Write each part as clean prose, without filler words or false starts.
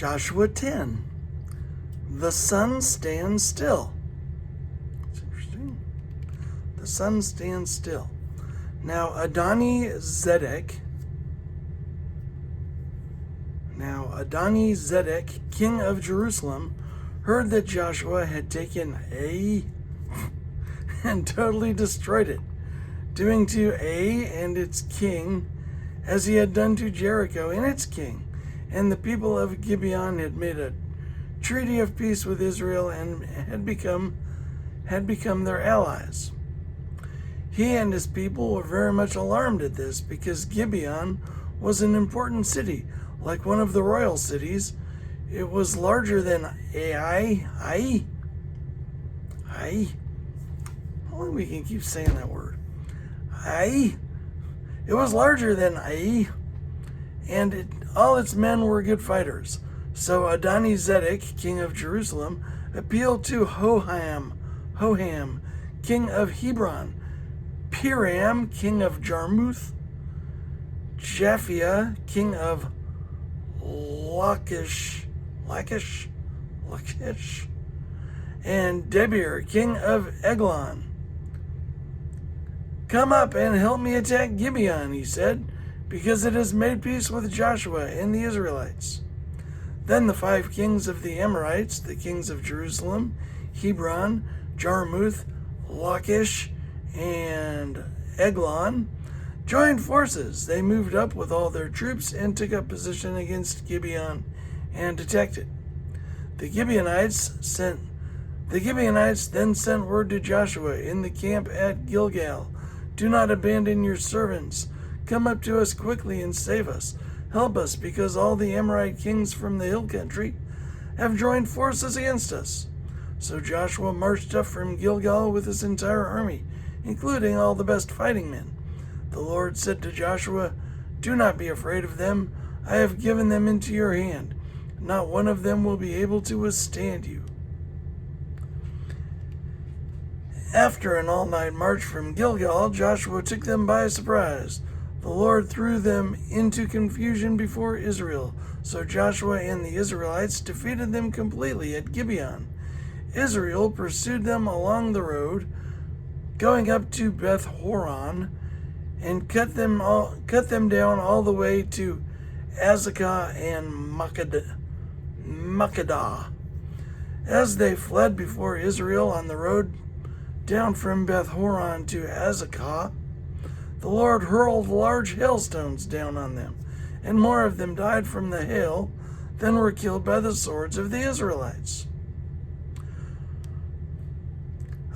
Joshua 10. The sun stands still. It's interesting. The sun stands still. Now Adoni-Zedek, king of Jerusalem, heard that Joshua had taken Ai and totally destroyed it, doing to Ai and its king as he had done to Jericho and its king. And the people of Gibeon had made a treaty of peace with Israel and had become their allies. He and his people were very much alarmed at this, because Gibeon was an important city, like one of the royal cities. It was larger than Ai. Only we can keep saying that word. Ai. It was larger than Ai, and all its men were good fighters. So Adoni-Zedek, king of Jerusalem, appealed to Hoham, king of Hebron, Piram, king of Jarmuth, Japhia, king of Lachish, and Debir, king of Eglon. Come up and help me attack Gibeon, he said, because it has made peace with Joshua and the Israelites. Then the 5 kings of the Amorites, the kings of Jerusalem, Hebron, Jarmuth, Lachish, and Eglon, joined forces. They moved up with all their troops and took up position against Gibeon and attacked it. The Gibeonites then sent word to Joshua in the camp at Gilgal, "Do not abandon your servants. Come up to us quickly and save us. Help us, because all the Amorite kings from the hill country have joined forces against us." So Joshua marched up from Gilgal with his entire army, including all the best fighting men. The Lord said to Joshua, "Do not be afraid of them. I have given them into your hand. Not one of them will be able to withstand you." After an all-night march from Gilgal, Joshua took them by surprise. The Lord threw them into confusion before Israel, so Joshua and the Israelites defeated them completely at Gibeon. Israel pursued them along the road, going up to Beth Horon, and cut them down all the way to Azekah and Makkedah. As they fled before Israel on the road down from Beth Horon to Azekah, the Lord hurled large hailstones down on them, and more of them died from the hail than were killed by the swords of the Israelites.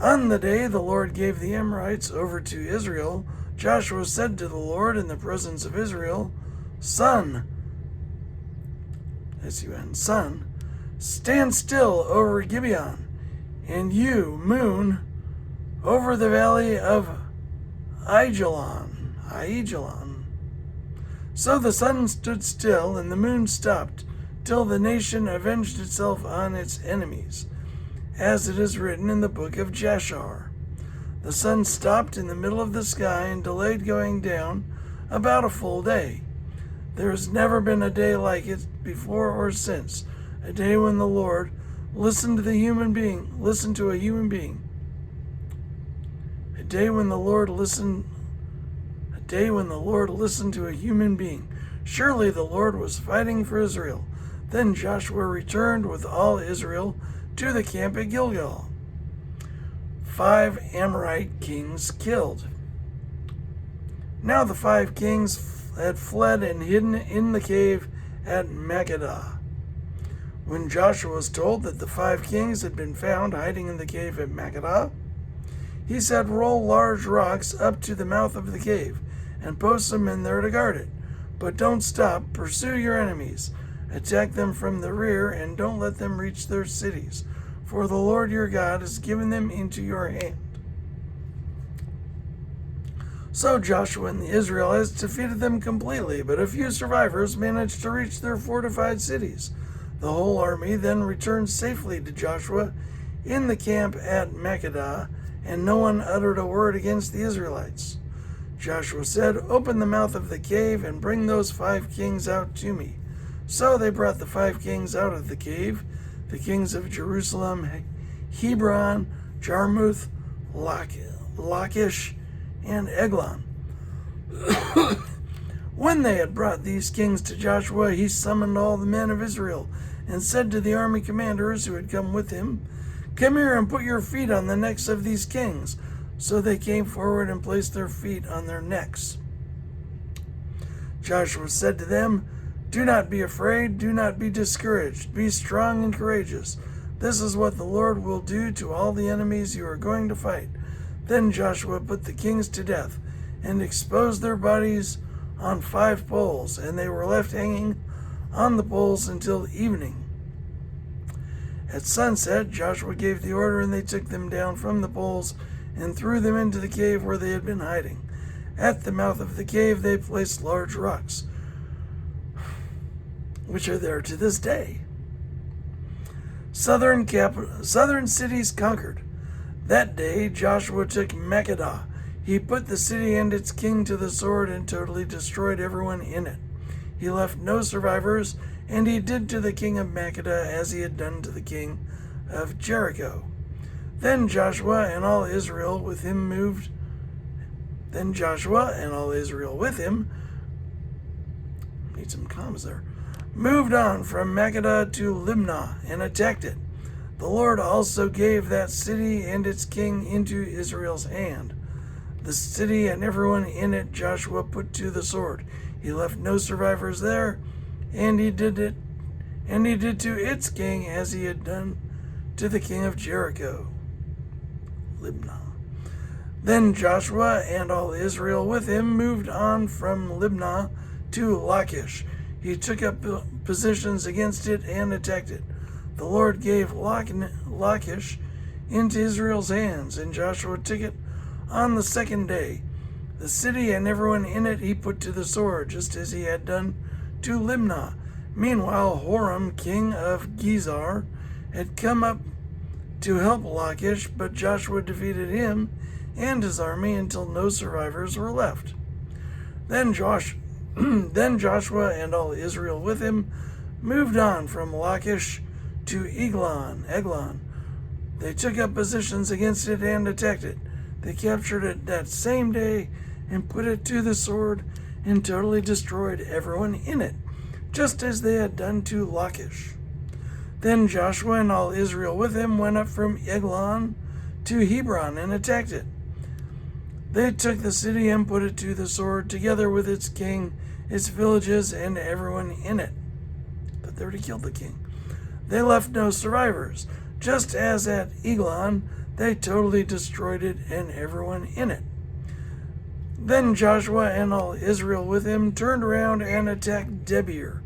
On the day the Lord gave the Amorites over to Israel, Joshua said to the Lord in the presence of Israel, Sun, stand still over Gibeon, and you, moon, over the valley of Aijalon. So the sun stood still, and the moon stopped, till the nation avenged itself on its enemies, as it is written in the book of Jashar. The sun stopped in the middle of the sky and delayed going down about a full day. There has never been a day like it before or since, a day when the Lord listened to a human being. A day when the Lord listened to a human being. Surely the Lord was fighting for Israel. Then Joshua returned with all Israel to the camp at Gilgal. 5 Amorite kings killed. Now the 5 kings had fled and hidden in the cave at Makkedah. When Joshua was told that the 5 kings had been found hiding in the cave at Makkedah, he said, "Roll large rocks up to the mouth of the cave and post some men there to guard it. But don't stop. Pursue your enemies. Attack them from the rear and don't let them reach their cities, for the Lord your God has given them into your hand." So Joshua and the Israelites defeated them completely, but a few survivors managed to reach their fortified cities. The whole army then returned safely to Joshua in the camp at Makkedah, and no one uttered a word against the Israelites. Joshua said, "Open the mouth of the cave and bring those 5 kings out to me." So they brought the 5 kings out of the cave, the kings of Jerusalem, Hebron, Jarmuth, Lachish, and Eglon. When they had brought these kings to Joshua, he summoned all the men of Israel and said to the army commanders who had come with him, "Come here and put your feet on the necks of these kings." So they came forward and placed their feet on their necks. Joshua said to them, "Do not be afraid, do not be discouraged. Be strong and courageous. This is what the Lord will do to all the enemies you are going to fight." Then Joshua put the kings to death and exposed their bodies on 5 poles, and they were left hanging on the poles until evening. At sunset, Joshua gave the order, and they took them down from the poles and threw them into the cave where they had been hiding. At the mouth of the cave, they placed large rocks, which are there to this day. Southern cities conquered. That day, Joshua took Makkedah. He put the city and its king to the sword and totally destroyed everyone in it. He left no survivors, and he did to the king of Makkedah as he had done to the king of Jericho. Then Joshua and all Israel with him moved on from Makkedah to Libnah and attacked it. The Lord also gave that city and its king into Israel's hand. The city and everyone in it Joshua put to the sword. He left no survivors there, and he did to its king as he had done to the king of Jericho, Libnah. Then Joshua and all Israel with him moved on from Libnah to Lachish. He took up positions against it and attacked it. The Lord gave Lachish into Israel's hands, and Joshua took it on the 2nd day. The city and everyone in it he put to the sword, just as he had done to Libnah. Meanwhile, Horam, king of Gezer, had come up to help Lachish, but Joshua defeated him and his army until no survivors were left. Then Joshua and all Israel with him moved on from Lachish to Eglon. They took up positions against it and attacked it. They captured it that same day and put it to the sword and totally destroyed everyone in it, just as they had done to Lachish. Then Joshua and all Israel with him went up from Eglon to Hebron and attacked it. They took the city and put it to the sword, together with its king, its villages, and everyone in it. But they already killed the king. They left no survivors. Just as at Eglon, they totally destroyed it and everyone in it. Then Joshua and all Israel with him turned around and attacked Debir.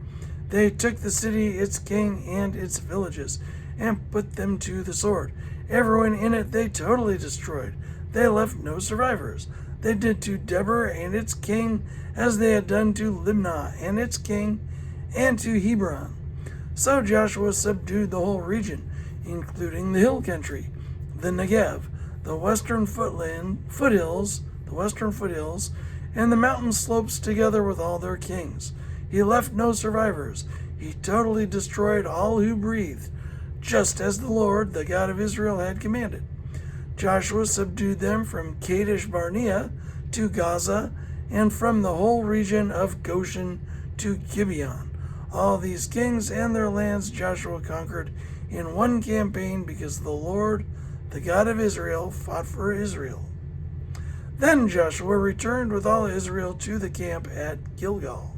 They took the city, its king, and its villages, and put them to the sword. Everyone in it they totally destroyed. They left no survivors. They did to Debir and its king as they had done to Libnah and its king, and to Hebron. So Joshua subdued the whole region, including the hill country, the Negev, the western foothills, and the mountain slopes, together with all their kings. He left no survivors. He totally destroyed all who breathed, just as the Lord, the God of Israel, had commanded. Joshua subdued them from Kadesh Barnea to Gaza, and from the whole region of Goshen to Gibeon. All these kings and their lands Joshua conquered in one campaign, because the Lord, the God of Israel, fought for Israel. Then Joshua returned with all Israel to the camp at Gilgal.